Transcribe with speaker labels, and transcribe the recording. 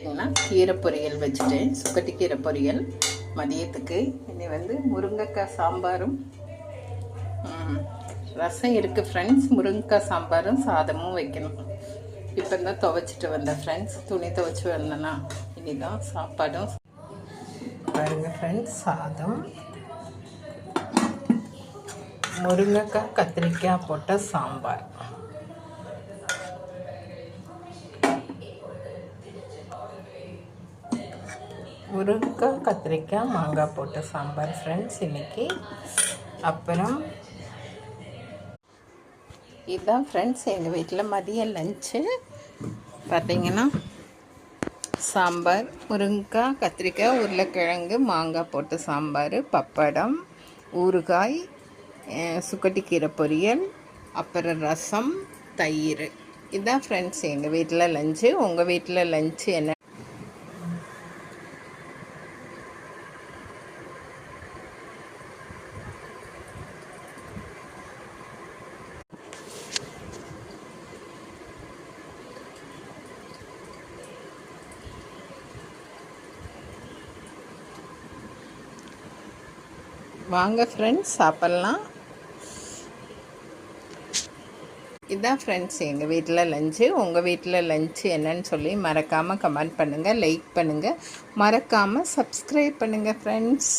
Speaker 1: பார்த்தீங்கன்னா கீரை பொரியல் வச்சுட்டேன். சுக்கட்டி கீரை பொரியல் மதியத்துக்கு. இனி முருங்கைக்காய் சாம்பாரும் ரசம் இருக்குது ஃப்ரெண்ட்ஸ். முருங்கைக்காய் சாம்பாரும் சாதமும் வைக்கணும். இப்போ தான் துவைச்சிட்டு வந்தேன் ஃப்ரெண்ட்ஸ். துணி துவைச்சி வந்தேன்னா இனி தான் சாப்பாடும். பாருங்கள் ஃப்ரெண்ட்ஸ், சாதம், முருங்கைக்காய் கத்திரிக்காய் போட்ட சாம்பார். முருங்கைக்காய் கத்திரிக்காய் மாங்காய் போட்ட சாம்பார் ஃப்ரெண்ட்ஸ் இன்றைக்கி. அப்புறம் இதுதான் ஃப்ரெண்ட்ஸ் எங்கள் வீட்டில் மதியம் லஞ்சு. பார்த்திங்கன்னா சாம்பார், முருங்கைக்காய் கத்திரிக்காய் உருளைக்கிழங்கு மாங்காய் போட்ட சாம்பார், பப்படம், ஊறுகாய், சுக்கட்டி கீரை பொரியல், அப்புறம் ரசம், தயிர். இதுதான் ஃப்ரெண்ட்ஸ் எங்கள் வீட்டில் லஞ்சு. உங்கள் வீட்டில் லஞ்சு என்ன? வாங்க ஃப்ரெண்ட்ஸ் சாப்பிட்லாம். இதுதான் ஃப்ரெண்ட்ஸ் எங்கள் வீட்டில் லஞ்சு. உங்கள் வீட்டில் லஞ்சு என்னன்னு சொல்லி மறக்காமல் கமெண்ட் பண்ணுங்கள், லைக் பண்ணுங்கள், மறக்காமல் சப்ஸ்கிரைப் பண்ணுங்கள் ஃப்ரெண்ட்ஸ்.